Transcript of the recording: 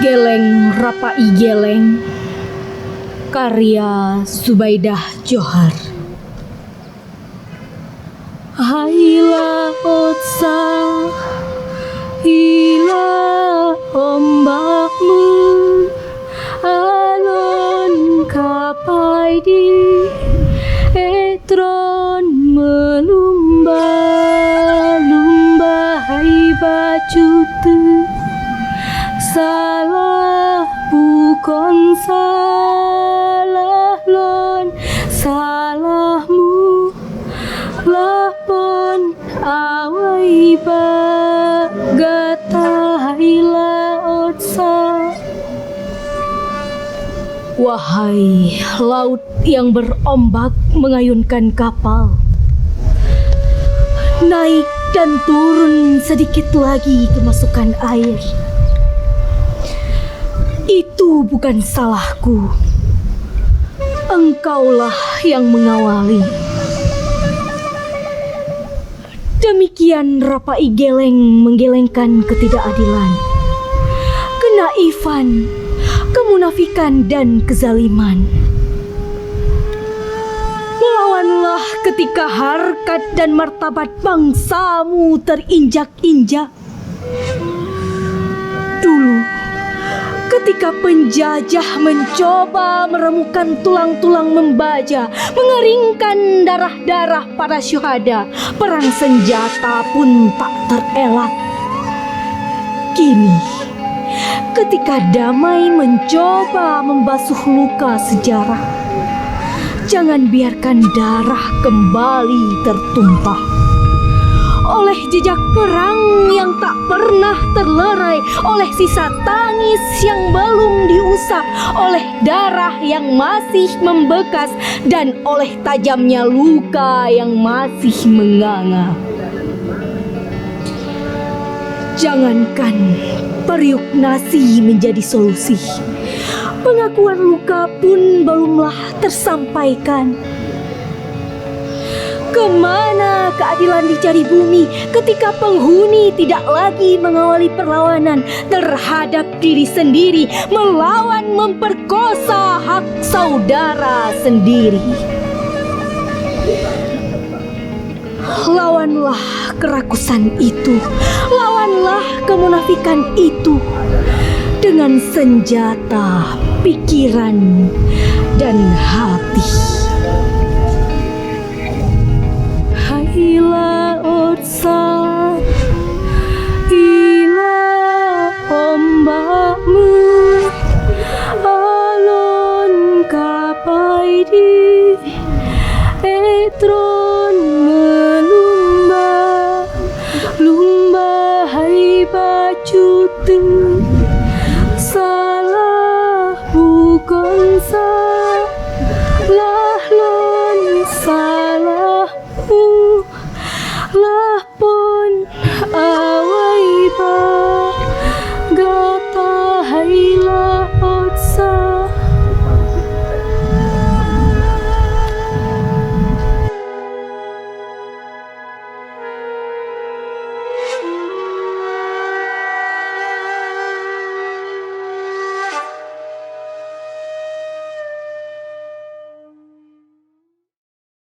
Geleng Rapai Geleng, karya Zubaidah Johar. Haila otsa, hila ombakmu, alon kapai di etron melumba-lumba hai bacutu. Salah bukan salah lon, salahmu lapon awai ba gata haila otsa. Wahai laut yang berombak mengayunkan kapal, naik dan turun sedikit lagi kemasukan air. Itu bukan salahku. Engkaulah yang mengawali. Demikian Rapai Geleng menggelengkan ketidakadilan, kenaifan, kemunafikan dan kezaliman. Melawanlah ketika harkat dan martabat bangsamu terinjak-injak. Dulu ketika penjajah mencoba meremukan tulang-tulang membaja, mengeringkan darah-darah para syuhada, perang senjata pun tak terelak. Kini, ketika damai mencoba membasuh luka sejarah, jangan biarkan darah kembali tertumpah oleh jejak perang yang tak pernah terlerai, oleh sisa tangis yang belum diusap, oleh darah yang masih membekas, dan oleh tajamnya luka yang masih menganga. Jangankan periuk nasi menjadi solusi, pengakuan luka pun belumlah tersampaikan. Kemana keadilan dicari bumi ketika penghuni tidak lagi mengawali perlawanan terhadap diri sendiri, melawan memperkosa hak saudara sendiri? Lawanlah kerakusan itu, lawanlah kemunafikan itu dengan senjata pikiran dan hati. Haila otsa, hila ombakmu, alon kapai di etron melumba hai bacutu. Salah bukan salah lon, salahmu lapor